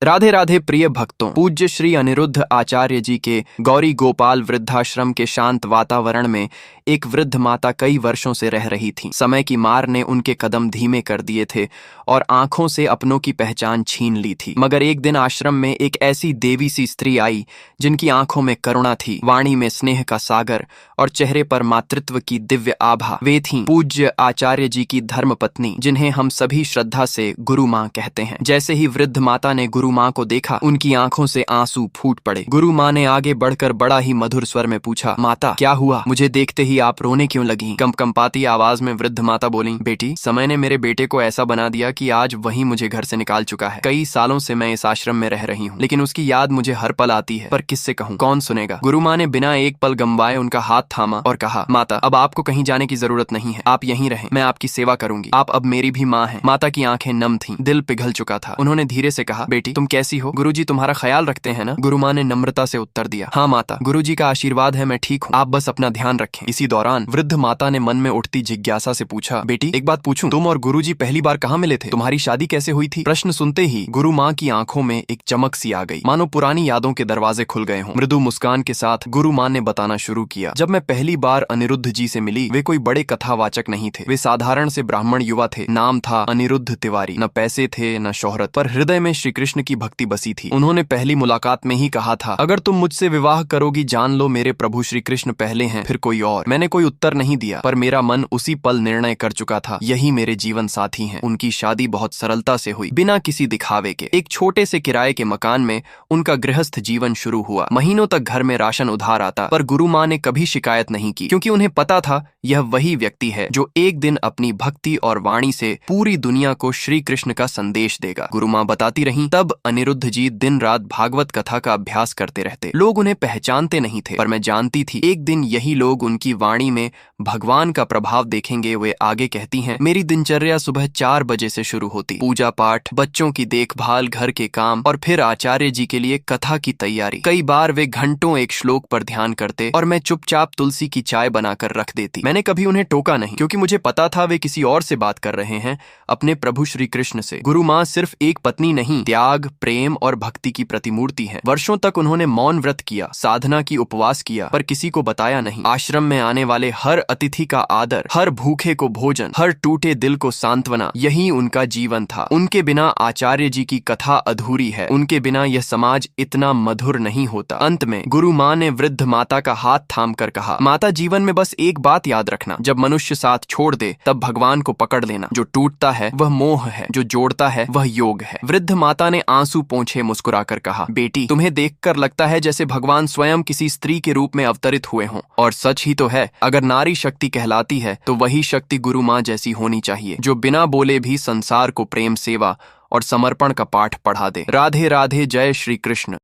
राधे राधे प्रिय भक्तों, पूज्य श्री अनिरुद्ध आचार्य जी के गौरी गोपाल वृद्धाश्रम के शांत वातावरण में एक वृद्ध माता कई वर्षों से रह रही थीं। समय की मार ने उनके कदम धीमे कर दिए थे और आंखों से अपनों की पहचान छीन ली थी। मगर एक दिन आश्रम में एक ऐसी देवी सी स्त्री आई जिनकी आंखों में करुणा थी, वाणी में स्नेह का सागर और चेहरे पर मातृत्व की दिव्य आभा। वे थीं पूज्य आचार्य जी की धर्मपत्नी, जिन्हें हम सभी श्रद्धा से गुरु माँ कहते हैं। जैसे ही वृद्ध माता ने गुरु माँ को देखा, उनकी आंखों से आंसू फूट पड़े। गुरु माँ ने आगे बढ़कर बड़ा ही मधुर स्वर में पूछा, माता क्या हुआ? मुझे देखते ही आप रोने क्यों लगी? कंपकंपाती आवाज में वृद्ध माता बोली, बेटी, समय ने मेरे बेटे को ऐसा बना दिया कि आज वही मुझे घर से निकाल चुका है। कई सालों से मैं इस आश्रम में रह रही हूँ, लेकिन उसकी याद मुझे हर पल आती है, पर किससे कहूँ, कौन सुनेगा? गुरु माँ ने बिना एक पल गंवाए उनका हाथ थामा और कहा, माता, अब आपको कहीं जाने की जरूरत नहीं है, आप यहीं रहें, मैं आपकी सेवा करूंगी। आप अब मेरी भी माँ हैं। माता की आंखें नम थीं, दिल पिघल चुका था। उन्होंने धीरे से कहा, बेटी, तुम कैसी हो? गुरुजी तुम्हारा ख्याल रखते हैं ना? गुरु माँ ने नम्रता से उत्तर दिया, हाँ माता, गुरुजी का आशीर्वाद है, मैं ठीक हूँ, आप बस अपना ध्यान रखें। इसी दौरान वृद्ध माता ने मन में उठती जिज्ञासा से पूछा, बेटी, एक बात पूछूं, तुम और गुरुजी पहली बार कहाँ मिले थे? तुम्हारी शादी कैसे हुई थी? प्रश्न सुनते ही गुरु माँ की आंखों में एक चमक सी आ गई, मानो पुरानी यादों के दरवाजे खुल गए हों। मृदु मुस्कान के साथ गुरु माँ ने बताना शुरू किया, जब मैं पहली बार अनिरुद्ध जी से मिली, वे कोई बड़े कथावाचक नहीं थे। वे साधारण से ब्राह्मण युवा थे। नाम था अनिरुद्ध तिवारी। न पैसे थे न शोहरत, पर हृदय में श्री कृष्ण की भक्ति बसी थी। उन्होंने पहली मुलाकात में ही कहा था, अगर तुम मुझसे विवाह करोगी, जान लो मेरे प्रभु श्री कृष्ण पहले हैं, फिर कोई और। मैंने कोई उत्तर नहीं दिया, पर मेरा मन उसी पल निर्णय कर चुका था, यही मेरे जीवन साथी हैं। उनकी शादी बहुत सरलता से हुई, बिना किसी दिखावे के। एक छोटे से किराए के मकान में उनका गृहस्थ जीवन शुरू हुआ। महीनों तक घर में राशन उधार आता, पर गुरु माँ ने कभी शिकायत नहीं की, क्योंकि उन्हें पता था यह वही व्यक्ति है जो एक दिन अपनी भक्ति और वाणी से पूरी दुनिया को श्री कृष्ण का संदेश देगा। गुरु माँ बताती रहीं, तब अनिरुद्ध जी दिन रात भागवत कथा का अभ्यास करते रहते। लोग उन्हें पहचानते नहीं थे, पर मैं जानती थी एक दिन यही लोग उनकी वाणी में भगवान का प्रभाव देखेंगे। वे आगे कहती हैं, मेरी दिनचर्या सुबह 4 बजे से शुरू होती। पूजा पाठ, बच्चों की देखभाल, घर के काम और फिर आचार्य जी के लिए कथा की तैयारी। कई बार वे घंटों एक श्लोक पर ध्यान करते और मैं चुपचाप तुलसी की चाय बनाकर रख देती। मैंने कभी उन्हें टोका नहीं, क्योंकि मुझे पता था वे किसी और से बात कर रहे हैं, अपने प्रभु श्री कृष्ण से। गुरु माँ सिर्फ एक पत्नी नहीं, त्याग, प्रेम और भक्ति की प्रतिमूर्ति है। वर्षों तक उन्होंने मौन व्रत किया, साधना की, उपवास किया, पर किसी को बताया नहीं। आश्रम में आने वाले हर अतिथि का आदर, हर भूखे को भोजन, हर टूटे दिल को सांत्वना, यही उनका जीवन था। उनके बिना आचार्य जी की कथा अधूरी है। उनके बिना यह समाज इतना मधुर नहीं होता। अंत में गुरु माँ ने वृद्ध माता का हाथ थाम कर कहा, माता, जीवन में बस एक बात याद रखना, जब मनुष्य साथ छोड़ दे तब भगवान को पकड़ लेना। जो टूटता है वह मोह है, जो जोड़ता है वह योग है। वृद्ध माता ने आंसू पोंछे मुस्कुराकर कहा, बेटी, तुम्हें देखकर लगता है जैसे भगवान स्वयं किसी स्त्री के रूप में अवतरित हुए हों। और सच ही तो है, अगर नारी शक्ति कहलाती है तो वही शक्ति गुरु माँ जैसी होनी चाहिए, जो बिना बोले भी संसार को प्रेम, सेवा और समर्पण का पाठ पढ़ा दे। राधे राधे, जय श्री कृष्ण।